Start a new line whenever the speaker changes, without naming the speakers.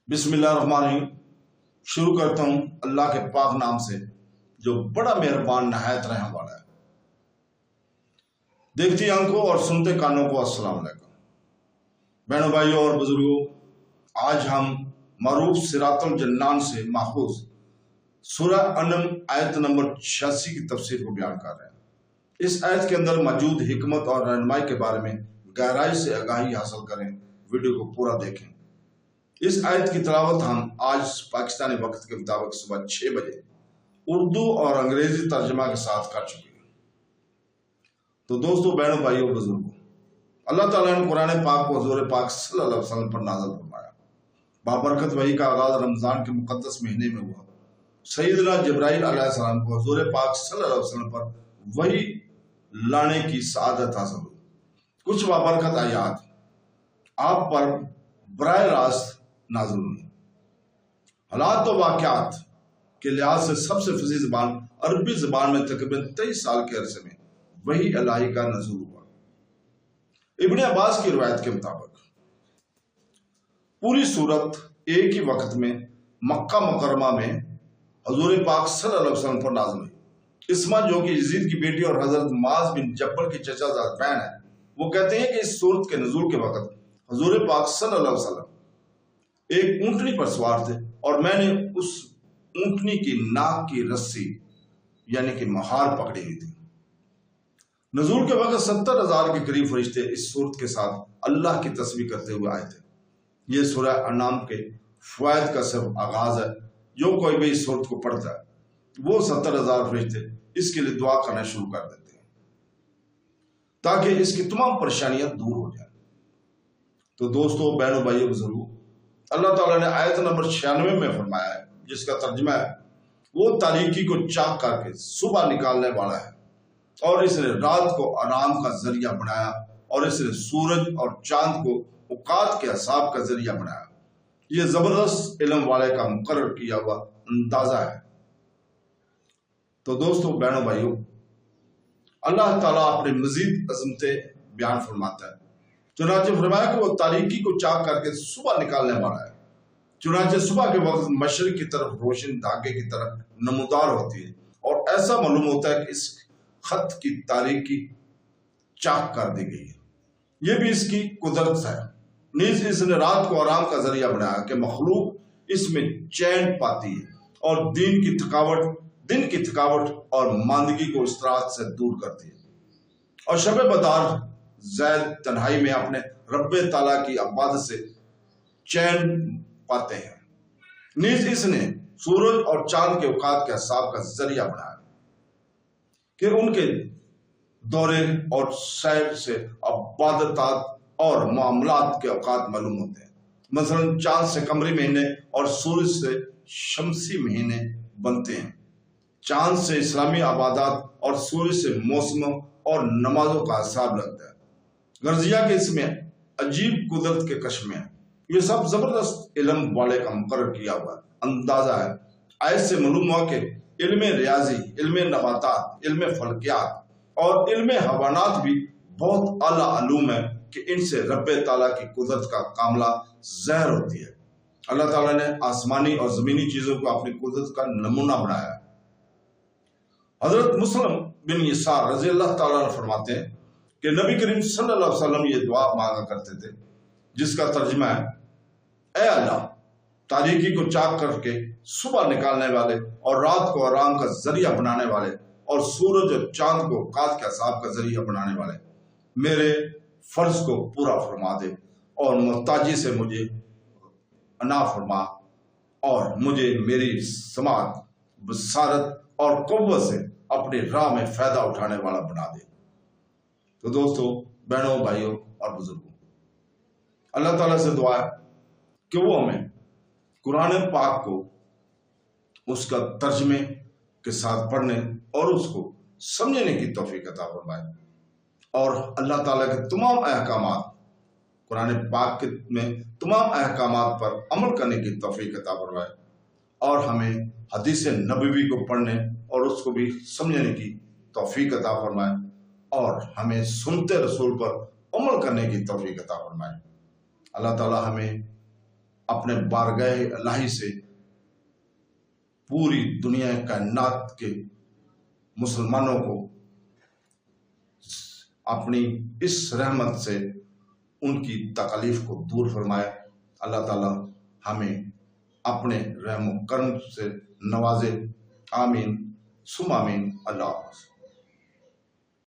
बिस्मिल्लाहिर्रहमानिर्रहीम। शुरू करता हूँ अल्लाह के पाक नाम से जो बड़ा मेहरबान नहायत रहम वाला है। देखती आंखों और सुनते कानों को अस्सलाम वालेकुम। बहनों भाइयों और बुजुर्गों, आज हम मरूफ सिरातुल जन्नान से माखूज सूरह अनम आयत नंबर 86 की तफसीर को बयान कर रहे हैं। इस आयत के अंदर मौजूद हिकमत और रहनुमाई के बारे में गहराई से आगाही हासिल करें। वीडियो को पूरा देखें। इस आयत की तिलावत हम आज पाकिस्तानी वक्त के मुताबिक सुबह 6 बजे उर्दू और अंग्रेजी तर्जमा के साथ कर चुके हैं। तो दोस्तों, बहनों, भाइयों, बुजुर्गों, अल्लाह ताला ने कुरान पाक को हुजूर पाक सल्लल्लाहु अलैहि वसल्लम पर नाज़िल फरमाया। बाबरकत वही का आगाज रमजान के मुकद्दस महीने में हुआ। सैयदना जिब्राइल अलैहिस्सलाम को हुजूर पाक सल्लल्लाहु अलैहि वसल्लम पर वही लाने की सआदत हासिल हुई। कुछ बाबरकत आयात आप पर बराह रास्त नाज़िल हुई। हालात और वाक़यात के लिहाज से सबसे फसीह ज़बान अरबी ज़बान में तकरीबन 23 साल के अरसे में वही इलाही का नज़ूल हुआ। इब्ने अब्बास की रिवायत के मुताबिक पूरी सूरत एक ही वक्त में मक्का मुकरमा में हुजूर पाक सल्लल्लाहु अलैहि वसल्लम पर नाज़िल हुई। इस्मा, जो कि यजीद की बेटी और हजरत माज बिन जब्बर की चचाजाद बहन है, वो कहते हैं कि इस सूरत के नज़ूल के वक्त हुजूर पाक सल्लल्लाहु अलैहि वसल्लम एक ऊंटनी पर सवार थे और मैंने उस ऊंटनी की नाक की रस्सी यानी कि महार पकड़ी हुई थी। नज़ूल के वक्त 70,000 के करीब फरिश्ते इस सूरत के साथ अल्लाह की तस्बीह करते हुए आए थे। ये सूरह अनाम के फ़वाइद का सिर्फ आगाज है। जो कोई भी इस सूरत को पढ़ता है वो 70,000 फरिश्ते इसके लिए दुआ करना शुरू कर देते हैं ताकि इसकी तमाम परेशानियां दूर हो जाए। तो दोस्तों, बहनों, भाइयों, बुजुर्गों, अल्लाह ताला ने आयत नंबर 96 में फरमाया है, जिसका तर्जुमा है, वो तारीकी को चाक करके सुबह निकालने वाला है और इसने रात को आराम का जरिया बनाया और इसने सूरज और चांद को औकात के हिसाब का जरिया बनाया। ये जबरदस्त इल्म वाले का मुकर्रर किया हुआ अंदाजा है। तो दोस्तों, बहनों, भाइयों, अल्लाह ताला अपनी मजीद अज़मतें बयान फरमाता है। चुनाचे फरमाया कि वो तारीकी को चाक करके सुबह निकालने वाला है। चुनाचे सुबह के वक्त मशरिक की तरफ रोशन धागे की तरफ नमूदार होती है और ऐसा मालूम होता है कि इस खत की तारीकी चाक कर दी गई है। ये भी इसकी कुदरत है। नीज इसने रात को आराम का जरिया बनाया कि मखलूक इसमें चैन पाती है और दिन की थकावट और मांदगी को इस्तराहत से दूर करती है और शब बदार ज़ैद तन्हाई में अपने रब्बे ताला की इबादत से चैन पाते हैं। नीज इसने सूरज और चांद के औकात के हिसाब का जरिया बनाया कि उनके दौरे और सैर से इबादतात और मामलात के औकात मालूम होते हैं। मसलन चांद से कमरी महीने और सूरज से शमसी महीने बनते हैं। चांद से इस्लामी इबादत और सूरज से मौसमों और नमाजों का हिसाब लगता है। गर्जिया के इसमें अजीब कुदरत के कश्मे हैं। ये सब जबरदस्त इल्म वाले का मुकर्रर किया हुआ अंदाजा है। आयत से मालूम हुआ कि इल्म रियाजी, इल्म नबातात, इल्म फलकियात और इल्म हवानात भी बहुत आला अलूम है कि इनसे रब्बे ताला की कुदरत का कामला ज़ाहिर होती है। अल्लाह ताला ने आसमानी और ज़मीनी चीज़ों को अपनी कुदरत का नमूना बनाया है। हजरत मुस्लिम बिन यसार रज़ी अल्लाह ताला फरमाते हैं कि नबी करीम सल्लल्लाहु अलैहि वसल्लम ये दुआ मांगा करते थे, जिसका तर्जुमा है, ऐ अल्लाह, तारीकी को चाक करके सुबह निकालने वाले और रात को आराम का जरिया बनाने वाले और सूरज और चांद को औकात के हिसाब का जरिया बनाने वाले, मेरे फर्ज को पूरा फरमा दे और मोहताजी से मुझे अना फरमा और मुझे मेरी समात, बसारत और क़ुव्वत से अपनी राह में फायदा उठाने वाला बना दे। तो दोस्तों, बहनों, भाइयों और बुजुर्गों, अल्लाह ताला से दुआ है कि वो हमें कुरान पाक को उसका तर्जमे के साथ पढ़ने और उसको समझने की तौफीक अता फरमाए और अल्लाह ताला के तमाम अहकामात, कुरान पाक में तमाम अहकामात पर अमल करने की तौफीक अता फरमाए और हमें हदीस नबवी को पढ़ने और उसको भी समझने की तौफीक अता फरमाए और हमें सुनते रसूल पर अमल करने की तौफीक अता फरमाए। अल्लाह ताला हमें اپنے بارگاہ الہی سے پوری دنیا کائنات کے مسلمانوں کو اپنی اس رحمت سے ان کی تکالیف کو دور فرمائے۔ اللہ تعالی ہمیں اپنے رحم و کرم سے نوازے، آمین ثم آمین۔ اللہ حافظ۔